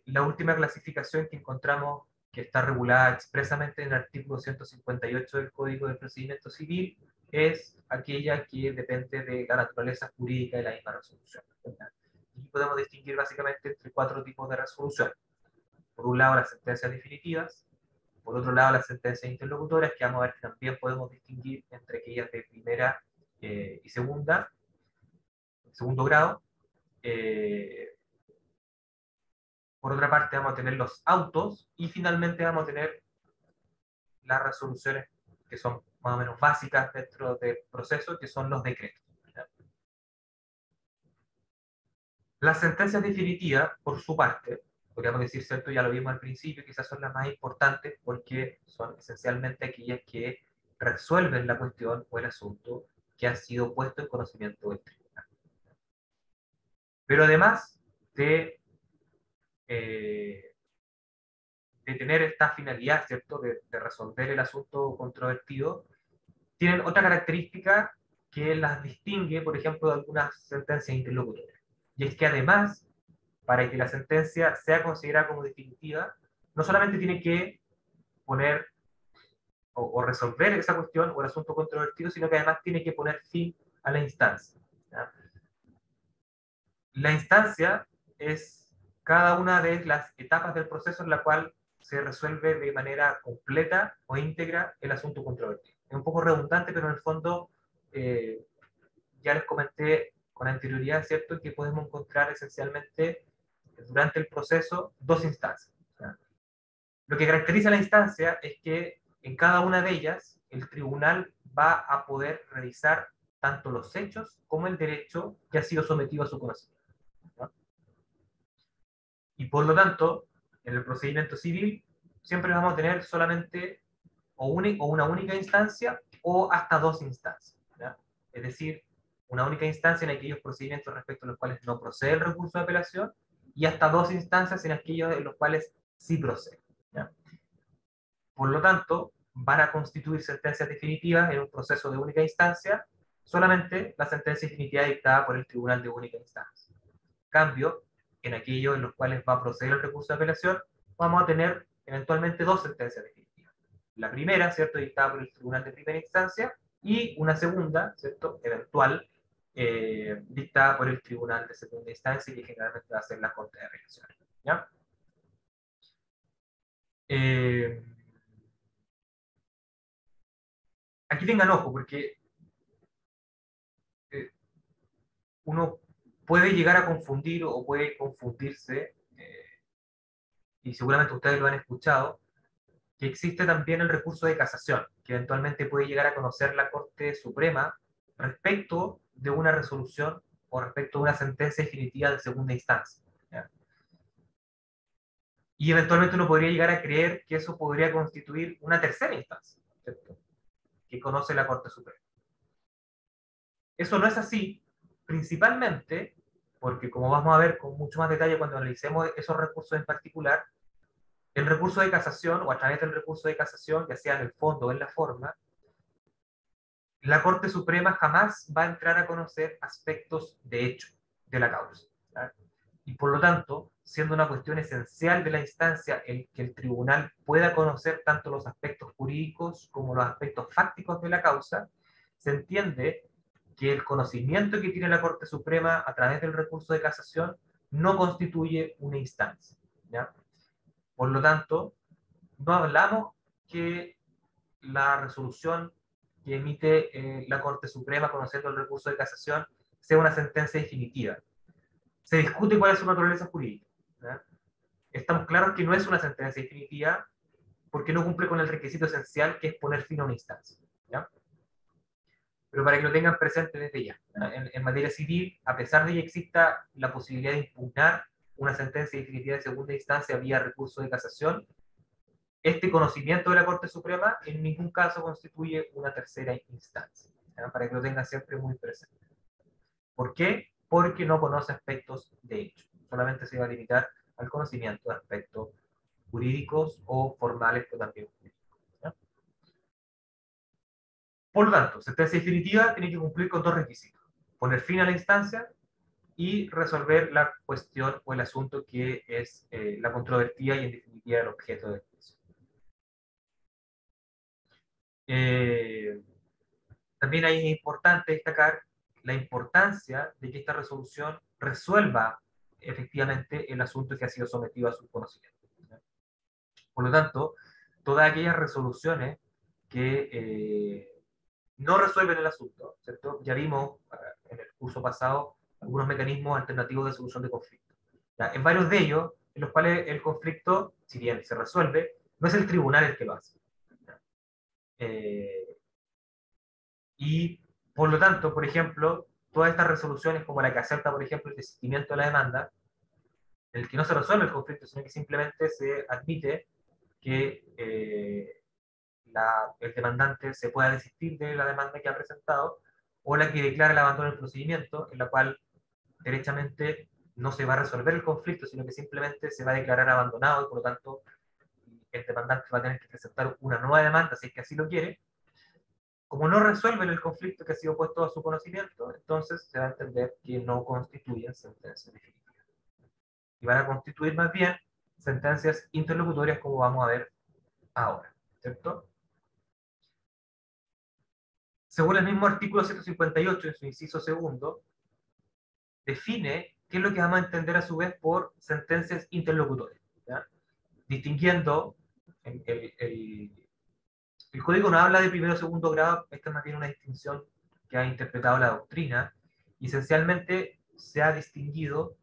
la última clasificación que encontramos que está regulada expresamente en el artículo 158 del Código de Procedimiento Civil es aquella que depende de la naturaleza jurídica de la misma resolución. Y podemos distinguir básicamente entre 4 tipos de resolución. Por un lado, las sentencias definitivas. Por otro lado, las sentencias interlocutoras, que vamos a ver que también podemos distinguir entre aquellas de primera y segundo grado. Por otra parte, vamos a tener los autos y finalmente vamos a tener las resoluciones que son más o menos básicas dentro del proceso, que son los decretos. Las sentencias definitivas, por su parte, podríamos decir, ¿cierto? Ya lo vimos al principio, quizás son las más importantes porque son esencialmente aquellas que resuelven la cuestión o el asunto que ha sido puesto en conocimiento del tribunal. Pero además de tener esta finalidad, ¿cierto? De resolver el asunto controvertido, tienen otra característica que las distingue, por ejemplo, de algunas sentencias interlocutorias. Y es que además, para que la sentencia sea considerada como definitiva, no solamente tiene que poner o resolver esa cuestión o el asunto controvertido, sino que además tiene que poner fin a la instancia. ¿Ya? La instancia es cada una de las etapas del proceso en la cual se resuelve de manera completa o íntegra el asunto controvertido. Es un poco redundante, pero en el fondo ya les comenté con anterioridad, ¿cierto?, que podemos encontrar esencialmente durante el proceso 2 instancias. ¿Ya? Lo que caracteriza la instancia es que en cada una de ellas el tribunal va a poder revisar tanto los hechos como el derecho que ha sido sometido a su conocimiento. ¿No? Y por lo tanto, en el procedimiento civil siempre vamos a tener solamente o una única instancia o hasta 2 instancias. ¿Ya? Es decir, una única instancia en aquellos procedimientos respecto a los cuales no procede el recurso de apelación y hasta 2 instancias en aquellos en los cuales sí procede. ¿Ya? Por lo tanto, van a constituir sentencias definitivas en un proceso de única instancia solamente la sentencia definitiva dictada por el tribunal de única instancia. En cambio, en aquellos en los cuales va a proceder el recurso de apelación, vamos a tener eventualmente 2 sentencias definitivas. La primera, ¿cierto?, dictada por el tribunal de primera instancia, y una segunda, ¿cierto?, eventual, dictada por el tribunal de segunda instancia, que generalmente va a ser la Corte de Apelaciones. ¿Ya? Aquí tengan ojo, porque uno puede llegar a confundir o puede confundirse, y seguramente ustedes lo han escuchado, que existe también el recurso de casación, que eventualmente puede llegar a conocer la Corte Suprema respecto de una resolución o respecto de una sentencia definitiva de segunda instancia. ¿Ya? Y eventualmente uno podría llegar a creer que eso podría constituir una tercera instancia, ¿cierto?, que conoce la Corte Suprema. Eso no es así, principalmente porque, como vamos a ver con mucho más detalle cuando analicemos esos recursos en particular, el recurso de casación, o a través del recurso de casación, ya sea en el fondo o en la forma, la Corte Suprema jamás va a entrar a conocer aspectos de hecho de la causa. ¿Verdad? Y por lo tanto, siendo una cuestión esencial de la instancia el que el tribunal pueda conocer tanto los aspectos jurídicos como los aspectos fácticos de la causa, se entiende que el conocimiento que tiene la Corte Suprema a través del recurso de casación no constituye una instancia. ¿Ya? Por lo tanto, no hablamos que la resolución que emite la Corte Suprema conociendo el recurso de casación sea una sentencia definitiva. Se discute cuál es su naturaleza jurídica. ¿Ya? Estamos claros que no es una sentencia definitiva porque no cumple con el requisito esencial, que es poner fin a una instancia. ¿Ya? Pero para que lo tengan presente desde ya. En materia civil, a pesar de que exista la posibilidad de impugnar una sentencia definitiva de segunda instancia vía recurso de casación, este conocimiento de la Corte Suprema en ningún caso constituye una tercera instancia. ¿Ya? Para que lo tengan siempre muy presente. ¿Por qué? Porque no conoce aspectos de hecho. Solamente se va a limitar al conocimiento de aspectos jurídicos o formales, pero también jurídicos. ¿Ya? Por lo tanto, sentencia definitiva tiene que cumplir con 2 requisitos: poner fin a la instancia y resolver la cuestión o el asunto que es la controvertida y en definitiva el objeto del juicio. También ahí es importante destacar la importancia de que esta resolución resuelva efectivamente el asunto que ha sido sometido a su conocimiento. Por lo tanto, todas aquellas resoluciones que no resuelven el asunto, ¿cierto? Ya vimos en el curso pasado algunos mecanismos alternativos de solución de conflictos. En varios de ellos, en los cuales el conflicto, si bien se resuelve, no es el tribunal el que lo hace. Y por lo tanto, por ejemplo, todas estas resoluciones como la que acepta, por ejemplo, el desistimiento de la demanda, en el que no se resuelve el conflicto, sino que simplemente se admite que el demandante se pueda desistir de la demanda que ha presentado, o la que declara el abandono del procedimiento, en la cual derechamente no se va a resolver el conflicto, sino que simplemente se va a declarar abandonado y por lo tanto el demandante va a tener que presentar una nueva demanda si es que así lo quiere. Como no resuelven el conflicto que ha sido puesto a su conocimiento, entonces se va a entender que no constituyen sentencias definitivas. Y van a constituir más bien sentencias interlocutorias, como vamos a ver ahora, ¿cierto? Según el mismo artículo 158, en su inciso segundo, define qué es lo que vamos a entender a su vez por sentencias interlocutorias, ¿ya? Distinguiendo, el código no habla de primero o segundo grado, esta es más bien una distinción que ha interpretado la doctrina, y esencialmente se ha distinguido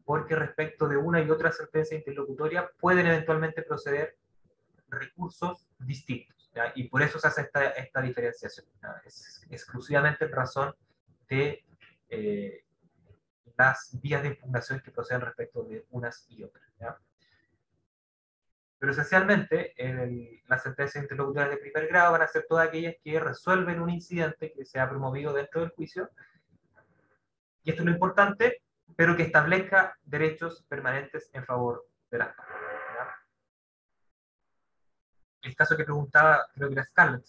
porque respecto de una y otra sentencia interlocutoria pueden eventualmente proceder recursos distintos, ¿ya? Y por eso se hace esta diferenciación, ¿ya? Es exclusivamente en razón de las vías de impugnación que proceden respecto de unas y otras, ¿ya? Pero esencialmente, las sentencias interlocutorias de primer grado van a ser todas aquellas que resuelven un incidente que se ha promovido dentro del juicio, y esto es lo importante, pero que establezca derechos permanentes en favor de las partes, ¿ya? El caso que preguntaba, creo que era Scarlett,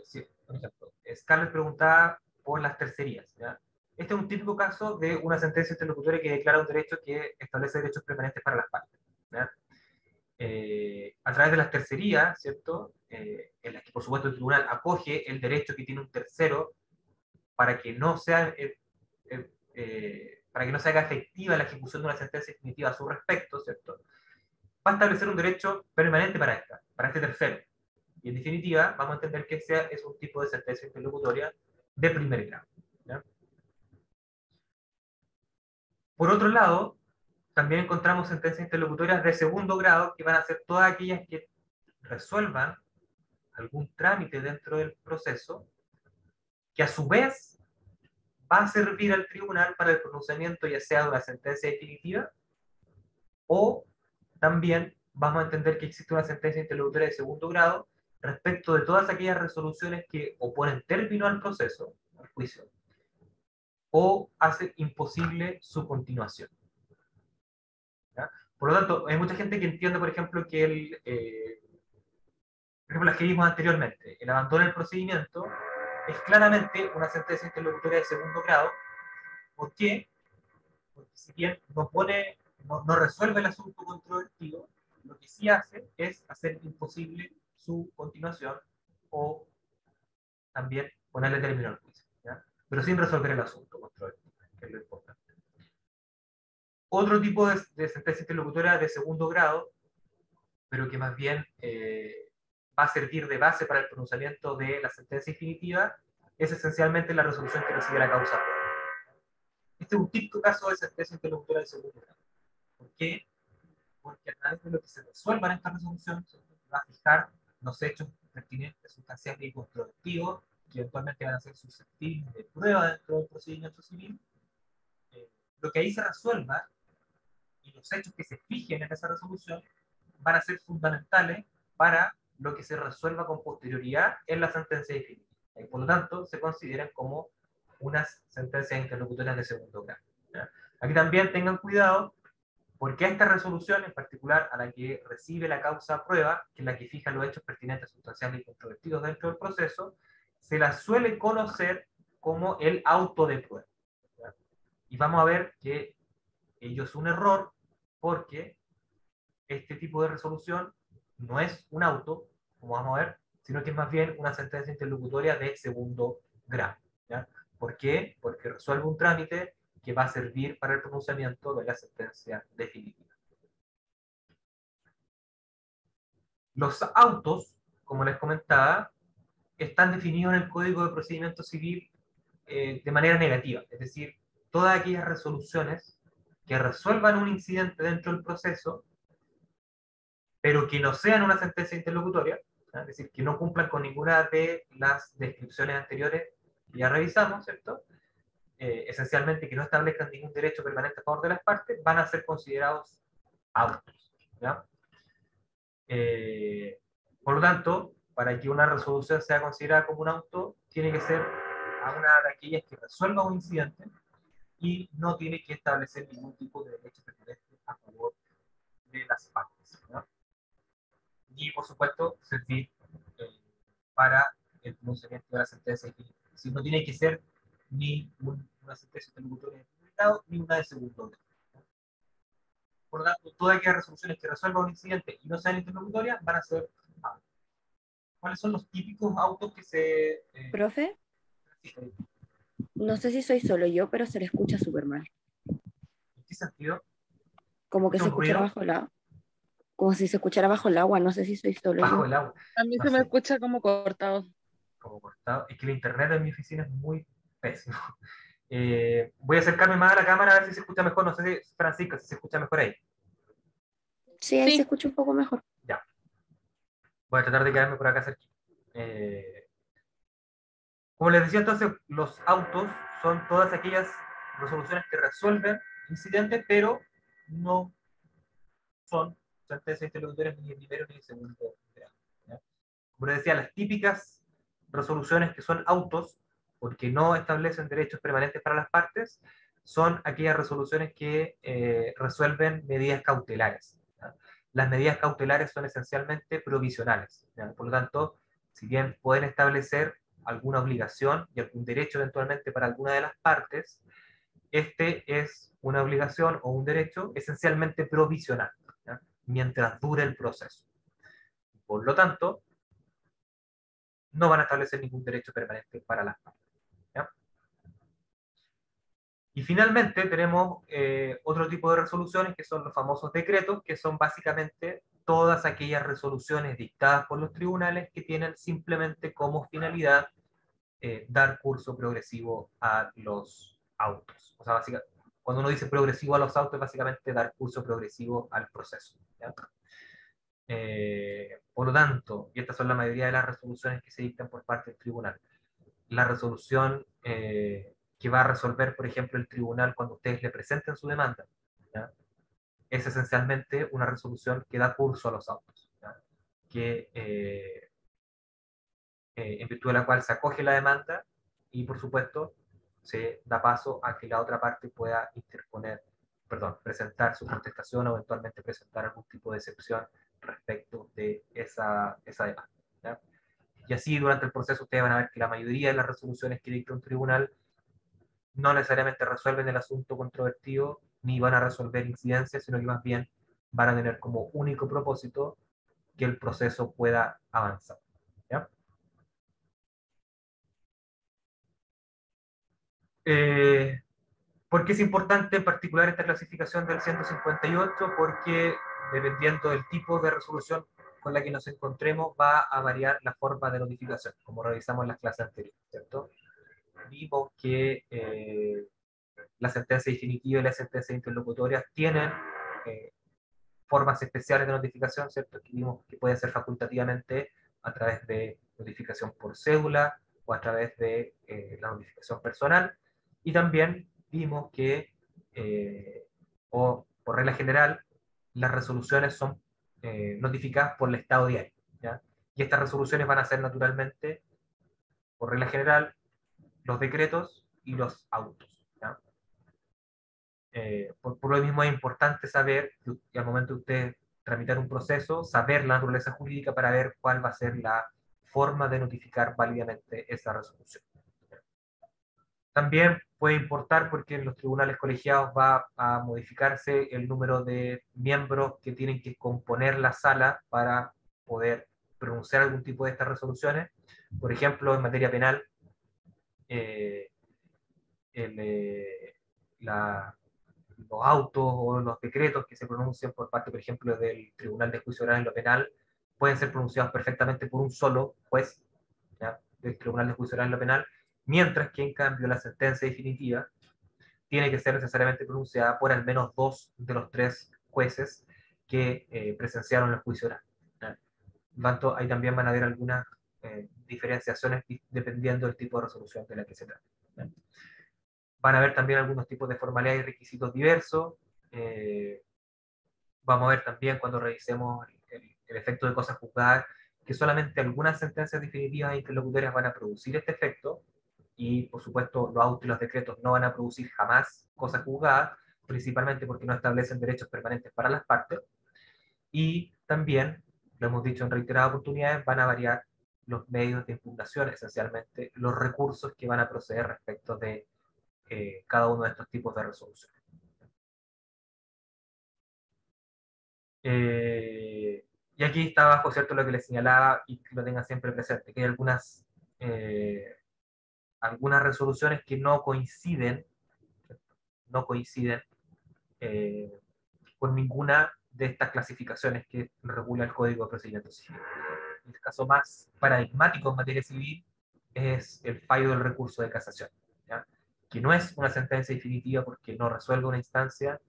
sí, por ejemplo, Scarlett preguntaba por las tercerías, ¿ya? Este es un típico caso de una sentencia interlocutoria que declara un derecho que establece derechos permanentes para las partes, ¿ya? A través de las tercerías, ¿cierto? En las que, por supuesto, el tribunal acoge el derecho que tiene un tercero para que no sea, para que no se haga efectiva la ejecución de una sentencia definitiva a su respecto, ¿cierto? Va a establecer un derecho permanente para este tercero. Y en definitiva, vamos a entender que ese es un tipo de sentencia interlocutoria de primer grado, ¿ya? Por otro lado, también encontramos sentencias interlocutorias de segundo grado, que van a ser todas aquellas que resuelvan algún trámite dentro del proceso, que a su vez va a servir al tribunal para el pronunciamiento ya sea de una sentencia definitiva, o también vamos a entender que existe una sentencia interlocutoria de segundo grado respecto de todas aquellas resoluciones que o ponen término al proceso, al juicio, o hacen imposible su continuación, ¿ya? Por lo tanto, hay mucha gente que entiende, por ejemplo, que por ejemplo, las que vimos anteriormente, el abandono del procedimiento es claramente una sentencia interlocutoria de segundo grado. ¿Por qué? Porque si bien no resuelve el asunto controvertido, lo que sí hace es hacer imposible su continuación o también ponerle término al juicio, ¿ya? Pero sin resolver el asunto controvertido, que es lo importante. Otro tipo de sentencia interlocutoria de segundo grado, pero que más bien va a servir de base para el pronunciamiento de la sentencia definitiva, es esencialmente la resolución que recibe la causa. Este es un típico caso de sentencia interlocutoria de segundo grado. ¿Por qué? Porque a través de lo que se resuelva en esta resolución se va a fijar los hechos pertinentes, sustanciales y controvertidos, que eventualmente van a ser susceptibles de prueba dentro del procedimiento civil. Lo que ahí se resuelva y los hechos que se fijen en esa resolución van a ser fundamentales para lo que se resuelva con posterioridad en la sentencia definitiva. Y por lo tanto, se consideran como unas sentencias interlocutorias de segundo grado, ¿ya? Aquí también tengan cuidado, porque a esta resolución, en particular a la que recibe la causa prueba, que es la que fija los hechos pertinentes, sustanciales y controvertidos dentro del proceso, se la suele conocer como el auto de prueba, ¿ya? Y vamos a ver que ello es un error, porque este tipo de resolución no es un auto, como vamos a ver, sino que es más bien una sentencia interlocutoria de segundo grave. ¿Ya? ¿Por qué? Porque resuelve un trámite que va a servir para el pronunciamiento de la sentencia definitiva. Los autos, como les comentaba, están definidos en el Código de Procedimiento Civil de manera negativa, es decir, todas aquellas resoluciones que resuelvan un incidente dentro del proceso, pero que no sean una sentencia interlocutoria, ¿sí? Es decir, que no cumplan con ninguna de las descripciones anteriores que ya revisamos, ¿cierto? Esencialmente que no establezcan ningún derecho permanente a favor de las partes, van a ser considerados autos. ¿Ya? Por lo tanto, para que una resolución sea considerada como un auto, tiene que ser a una de aquellas que resuelva un incidente y no tiene que establecer ningún tipo de derecho permanente a favor de las partes. ¿No? Y, por supuesto, servir para el pronunciamiento de la sentencia definitiva. Si no tiene que ser ni una sentencia interlocutoria de primer grado, ni una de segundo grado. Por lo tanto, todas aquellas resoluciones que resuelvan un incidente y no sean interlocutorias van a ser autos. ¿Cuáles son los típicos autos que se... Profe, no sé si soy solo yo, pero se le escucha súper mal. ¿En qué sentido? Como que se ¿Escucha un escuchara ruido? bajo el agua. Como si se escuchara bajo el agua. No sé si soy solo Bajo yo. el agua. A mí No se me sé, escucha como cortado. como cortado. Es que el internet en mi oficina es muy pésimo. Voy a acercarme más a la cámara a ver si se escucha mejor. No sé si, Francisca, si se escucha mejor ahí. Sí, ahí se Sí, escucha un poco mejor. Ya. Voy a tratar de quedarme por acá cerquita. Como les decía entonces, los autos son todas aquellas resoluciones que resuelven incidentes, pero no son sentencias interlocutorias ni de primero ni de segundo grado. ¿Ya? Como les decía, las típicas resoluciones que son autos, porque no establecen derechos permanentes para las partes, son aquellas resoluciones que resuelven medidas cautelares. ¿Ya? Las medidas cautelares son esencialmente provisionales. ¿Ya? Por lo tanto, si bien pueden establecer alguna obligación y algún derecho eventualmente para alguna de las partes, este es una obligación o un derecho esencialmente provisional, ¿ya? Mientras dure el proceso. Por lo tanto, no van a establecer ningún derecho permanente para las partes. ¿Ya? Y finalmente tenemos otro tipo de resoluciones que son los famosos decretos, que son básicamente todas aquellas resoluciones dictadas por los tribunales que tienen simplemente como finalidad dar curso progresivo a los autos. O sea, básicamente, cuando uno dice progresivo a los autos, es básicamente dar curso progresivo al proceso. ¿Ya? Por lo tanto, y estas son la mayoría de las resoluciones que se dictan por parte del tribunal, la resolución que va a resolver, por ejemplo, el tribunal cuando ustedes le presenten su demanda, ¿ya? Es esencialmente una resolución que da curso a los autos, ¿ya? Que en virtud de la cual se acoge la demanda y, por supuesto, se da paso a que la otra parte pueda interponer, perdón, presentar su contestación o eventualmente presentar algún tipo de excepción respecto de esa demanda. ¿Ya? Y así durante el proceso ustedes van a ver que la mayoría de las resoluciones que dicta un tribunal no necesariamente resuelven el asunto controvertido ni van a resolver incidencias, sino que más bien van a tener como único propósito que el proceso pueda avanzar. ¿Ya? ¿Por qué es importante en particular esta clasificación del 158? Porque dependiendo del tipo de resolución con la que nos encontremos, va a variar la forma de notificación, como revisamos en las clases anteriores, ¿cierto? Vimos que la sentencia definitiva y la sentencia interlocutoria tienen formas especiales de notificación, ¿cierto? Que vimos que puede ser facultativamente a través de notificación por cédula o a través de la notificación personal. Y también vimos que, o por regla general, las resoluciones son notificadas por el Estado diario, ¿ya? Y estas resoluciones van a ser naturalmente, por regla general, los decretos y los autos, ¿ya? Por lo mismo es importante saber, que al momento de usted tramitar un proceso, saber la naturaleza jurídica para ver cuál va a ser la forma de notificar válidamente esa resolución. También puede importar porque en los tribunales colegiados va a modificarse el número de miembros que tienen que componer la sala para poder pronunciar algún tipo de estas resoluciones. Por ejemplo, en materia penal, eh, el, los autos o los decretos que se pronuncian por parte, por ejemplo, del Tribunal de Juicio Oral en lo Penal, pueden ser pronunciados perfectamente por un solo juez, ¿ya?, del Tribunal de Juicio Oral en lo Penal, mientras que en cambio la sentencia definitiva tiene que ser necesariamente pronunciada por al menos 2 de los 3 jueces que presenciaron el juicio oral, ¿ya? Por lo tanto, ahí también van a haber algunas diferenciaciones dependiendo del tipo de resolución de la que se trata, ¿ya? Van a haber también algunos tipos de formalidades y requisitos diversos. Vamos a ver también cuando revisemos el efecto de cosas juzgadas, que solamente algunas sentencias definitivas e interlocutorias van a producir este efecto, y por supuesto los autos y los decretos no van a producir jamás cosas juzgadas, principalmente porque no establecen derechos permanentes para las partes. Y también, lo hemos dicho en reiteradas oportunidades, van a variar los medios de impugnación, esencialmente los recursos que van a proceder respecto de cada uno de estos tipos de resoluciones. Y aquí está abajo, ¿cierto?, lo que les señalaba, y que lo tengan siempre presente, que hay algunas resoluciones que no coinciden con ninguna de estas clasificaciones que regula el Código de Procedimiento Civil. El caso más paradigmático en materia civil es el fallo del recurso de casación, ¿ya?, que no es una sentencia definitiva porque no resuelve una instancia.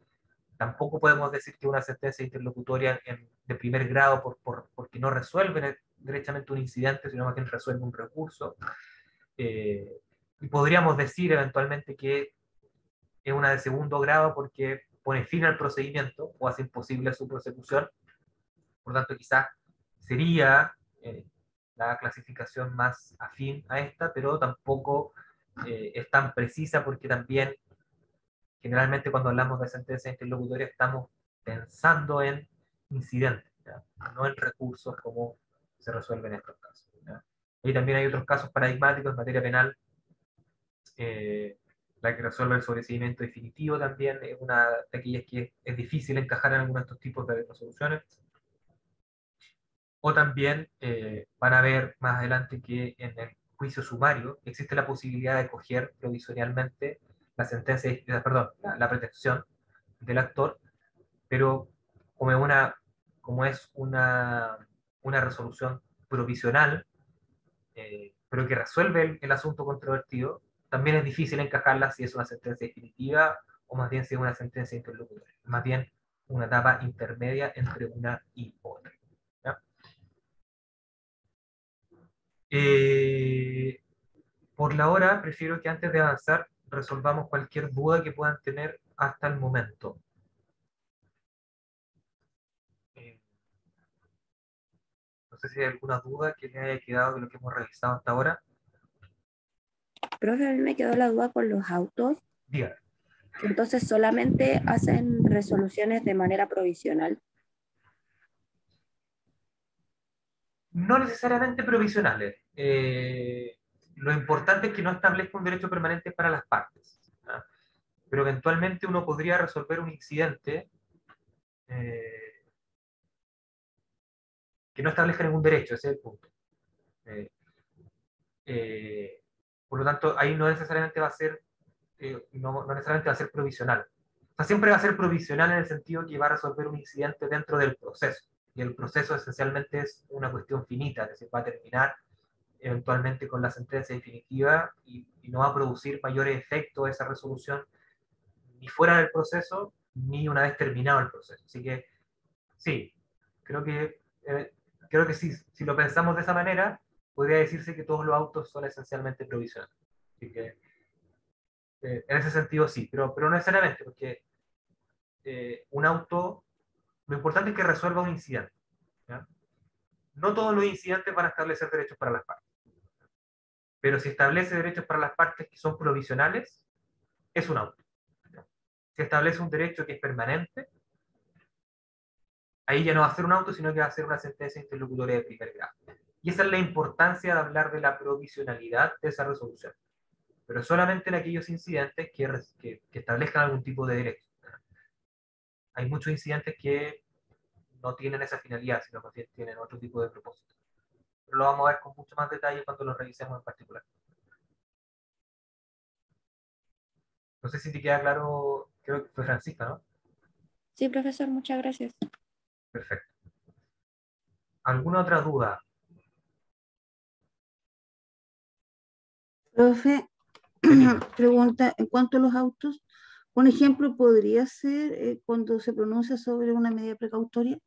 Tampoco podemos decir que una sentencia interlocutoria de primer grado porque no resuelve derechamente un incidente, sino más bien resuelve un recurso. Y podríamos decir eventualmente que es una de segundo grado porque pone fin al procedimiento o hace imposible su prosecución. Por tanto, quizás sería la clasificación más afín a esta, pero tampoco es tan precisa, porque también generalmente cuando hablamos de sentencia interlocutoria estamos pensando en incidentes, ¿ya?, no en recursos como se resuelve en estos casos, ¿ya? Y también hay otros casos paradigmáticos en materia penal. La que resuelve el sobreseimiento definitivo también es una de aquellas que es difícil encajar en alguno de estos tipos de resoluciones. O también van a ver más adelante que en el juicio sumario existe la posibilidad de coger provisorialmente la sentencia, perdón, la pretensión del actor, pero como es una resolución provisional, pero que resuelve el asunto controvertido, también es difícil encajarla si es una sentencia definitiva o más bien si es una sentencia interlocutoria, más bien una etapa intermedia entre una y otra, ¿ya? Por la hora, prefiero que antes de avanzar resolvamos cualquier duda que puedan tener hasta el momento. Eh, no sé si hay alguna duda que les haya quedado de lo que hemos revisado hasta ahora. Profe, a mí me quedó la duda con los autos. Dígame. Entonces solamente hacen resoluciones de manera provisional. No necesariamente provisionales. Lo importante es que no establezca un derecho permanente para las partes, ¿ya? Pero eventualmente uno podría resolver un incidente que no establezca ningún derecho, ese es el punto. Eh, eh, por lo tanto, ahí no necesariamente va a ser, no necesariamente va a ser provisional. O sea, siempre va a ser provisional en el sentido que va a resolver un incidente dentro del proceso. Y el proceso esencialmente es una cuestión finita, es decir, va a terminar eventualmente con la sentencia definitiva y no va a producir mayores efectos esa resolución ni fuera del proceso ni una vez terminado el proceso. Así que sí, creo que, si lo pensamos de esa manera, podría decirse que todos los autos son esencialmente provisionales. Así que en ese sentido sí, pero no necesariamente, porque un auto, lo importante es que resuelva un incidente, ¿ya? No todos los incidentes van a establecer derechos para las partes, pero si establece derechos para las partes que son provisionales, es un auto, ¿ya? Si establece un derecho que es permanente, ahí ya no va a ser un auto, sino que va a ser una sentencia interlocutoria de primer grado. Y esa es la importancia de hablar de la provisionalidad de esa resolución, pero solamente en aquellos incidentes que establezcan algún tipo de derecho. Hay muchos incidentes que no tienen esa finalidad, sino que tienen otro tipo de propósito. Pero lo vamos a ver con mucho más detalle cuando lo revisemos en particular. No sé si te queda claro, creo que fue Francisca, ¿no? Sí, profesor, muchas gracias. Perfecto. ¿Alguna otra duda? Profe, Felipe. pregunta, en cuanto a los autos, un ejemplo podría ser cuando se pronuncia sobre una medida precautoria.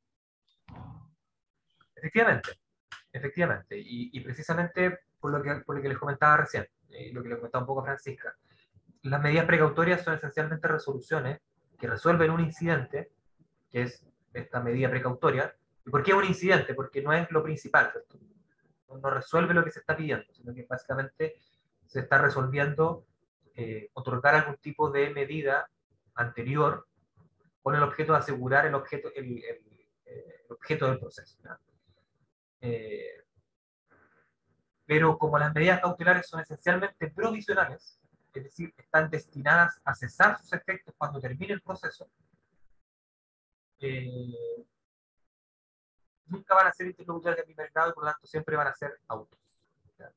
Efectivamente, efectivamente. Y precisamente por lo que les comentaba recién, lo que le comentaba un poco a Francisca. Las medidas precautorias son esencialmente resoluciones que resuelven un incidente, que es esta medida precautoria. ¿Y por qué un incidente? Porque no es lo principal, ¿cierto? No resuelve lo que se está pidiendo, sino que básicamente se está resolviendo otorgar algún tipo de medida anterior con el objeto de asegurar el objeto del proceso, ¿no? Eh, pero como las medidas cautelares son esencialmente provisionales, es decir, están destinadas a cesar sus efectos cuando termine el proceso, eh, nunca van a ser interlocutores de primer grado y por lo tanto siempre van a ser autos. ¿Ya?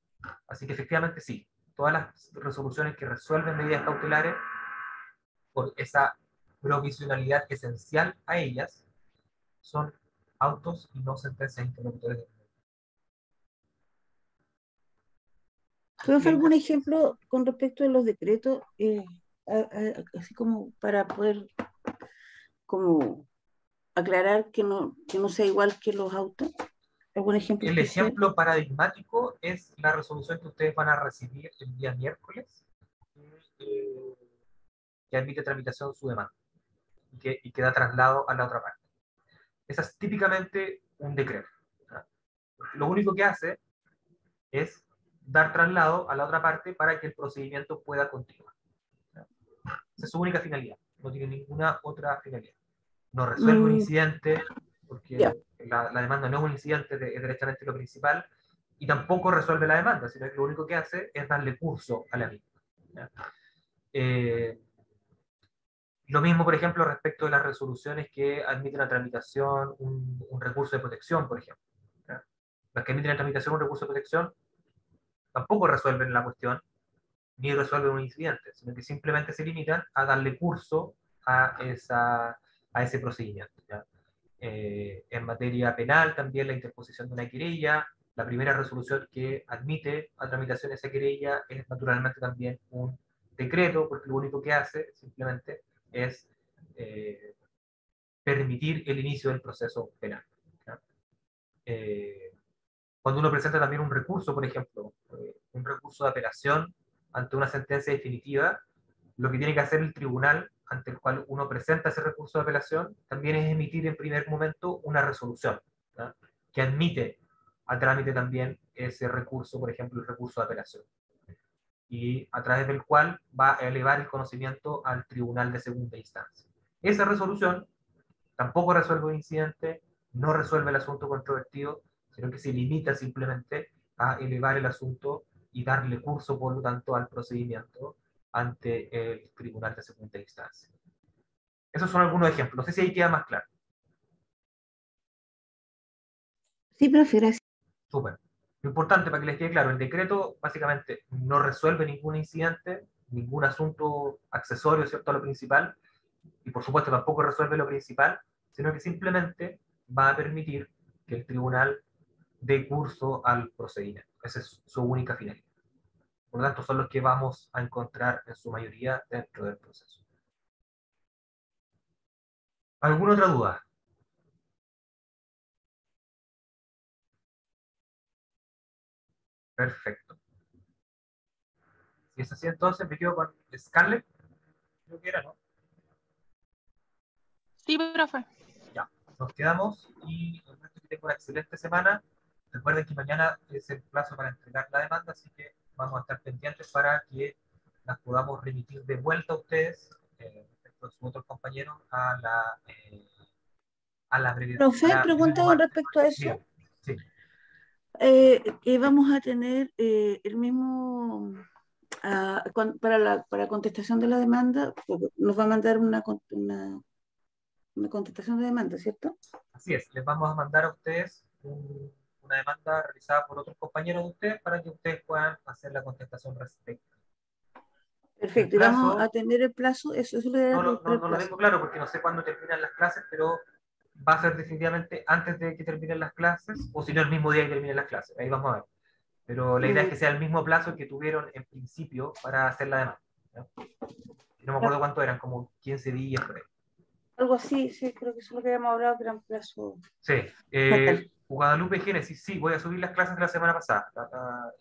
Así que efectivamente sí, todas las resoluciones que resuelven medidas cautelares, por esa provisionalidad esencial a ellas, son autos y no sentencias interlocutores de primer Profe, ¿algún grado. ejemplo con respecto a los decretos, así como para poder como aclarar que no sea igual que los autos? ¿Algún ejemplo El especial? ejemplo paradigmático es la resolución que ustedes van a recibir el día miércoles, eh, que admite tramitación su demanda y que da traslado a la otra parte. Esa es típicamente un decreto. ¿Ya? Lo único que hace es dar traslado a la otra parte para que el procedimiento pueda continuar. ¿Ya? Esa es su única finalidad, no tiene ninguna otra finalidad. No resuelve un Mm, incidente, ya. porque la demanda no es un incidente, es directamente lo principal, y tampoco resuelve la demanda, sino que lo único que hace es darle curso a la misma. ¿Ya? Eh, Lo mismo, por ejemplo, respecto de las resoluciones que admiten a tramitación un recurso de protección, por ejemplo. ¿Ya? Las que admiten a tramitación un recurso de protección tampoco resuelven la cuestión, ni resuelven un incidente, sino que simplemente se limitan a darle curso a ese procedimiento. ¿Ya? En materia penal, también la interposición de una querella, la primera resolución que admite a tramitación esa querella es naturalmente también un decreto, porque lo único que hace simplemente es eh, permitir el inicio del proceso penal. ¿Ya? Eh, Cuando uno presenta también un recurso, por ejemplo, un recurso de apelación ante una sentencia definitiva, lo que tiene que hacer el tribunal ante el cual uno presenta ese recurso de apelación también es emitir en primer momento una resolución, ¿ya? Que admite a trámite también ese recurso, por ejemplo, el recurso de apelación, y a través del cual va a elevar el conocimiento al tribunal de segunda instancia. Esa resolución tampoco resuelve un incidente, no resuelve el asunto controvertido, sino que se limita simplemente a elevar el asunto y darle curso, por lo tanto, al procedimiento ante el tribunal de segunda instancia. Esos son algunos ejemplos. No sé si ahí queda más claro. Sí, profe, gracias. Súper. Lo importante para que les quede claro, el decreto básicamente no resuelve ningún incidente, ningún asunto accesorio, ¿cierto?, a lo principal, y por supuesto tampoco resuelve lo principal, sino que simplemente va a permitir que el tribunal dé curso al procedimiento. Esa es su única finalidad. Por lo tanto, son los que vamos a encontrar en su mayoría dentro del proceso. ¿Alguna otra duda? Perfecto. Si es así, entonces me quedo con Scarlett. Creo que era, ¿no? Sí, profe. Ya, nos quedamos y el resto que tengo una excelente semana. Recuerden que mañana es el plazo para entregar la demanda, así que vamos a estar pendientes para que las podamos remitir de vuelta a ustedes, respecto a sus otros compañeros, a la breve, Profe, el pregunta mismo con martes. respecto a eso. Dígame. Sí, Que vamos a tener el mismo, para contestación de la demanda, porque nos va a mandar una contestación de demanda, ¿cierto? así es. Les vamos a mandar a ustedes una demanda realizada por otros compañeros de ustedes para que ustedes puedan hacer la contestación respectiva. Perfecto, y El vamos plazo- a tener el plazo, eso le da No, el lo plazo. tengo claro porque no sé cuándo terminan las clases, pero va a ser definitivamente antes de que terminen las clases, o si no, el mismo día que terminen las clases. Ahí vamos a ver. Pero la idea es que sea el mismo plazo que tuvieron en principio para hacer la demanda. ¿Ya? No me acuerdo cuánto eran, como 15 días por ahí. Algo así, sí, creo que eso es lo que habíamos hablado, que era un plazo. Sí. Fatal. Guadalupe Génesis, sí, voy a subir las clases de la semana pasada.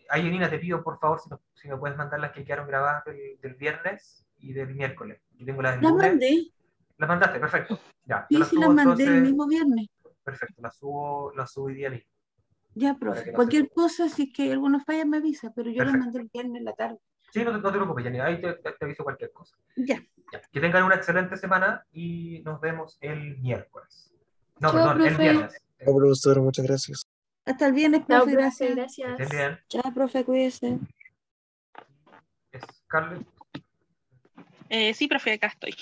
Ahí, Nina, te pido por favor si me puedes mandar las que quedaron grabadas del viernes y del miércoles. Yo tengo las del Las lunes. mandé, ¿Las mandaste? Perfecto. Ya, yo sí, las sí, las subo mandé el entonces. mismo viernes. Perfecto, las subo hoy día mismo. Ya, Para profe, que no se cualquier preocupe. cosa, si es que hay alguna falla me avisa, pero yo las Perfecto. mandé el viernes en la tarde. Sí, no te preocupes, Janine, ahí te aviso cualquier cosa. Ya. Ya. Que tengan una excelente semana y nos vemos el miércoles. No, Chao, perdón, el profe. viernes. Chao, profesor, muchas gracias. Hasta el viernes, Chao, profe, profe, gracias. Que estén gracias. bien. Chao, profe, cuídese. Scarlett. Sí, profe, acá estoy.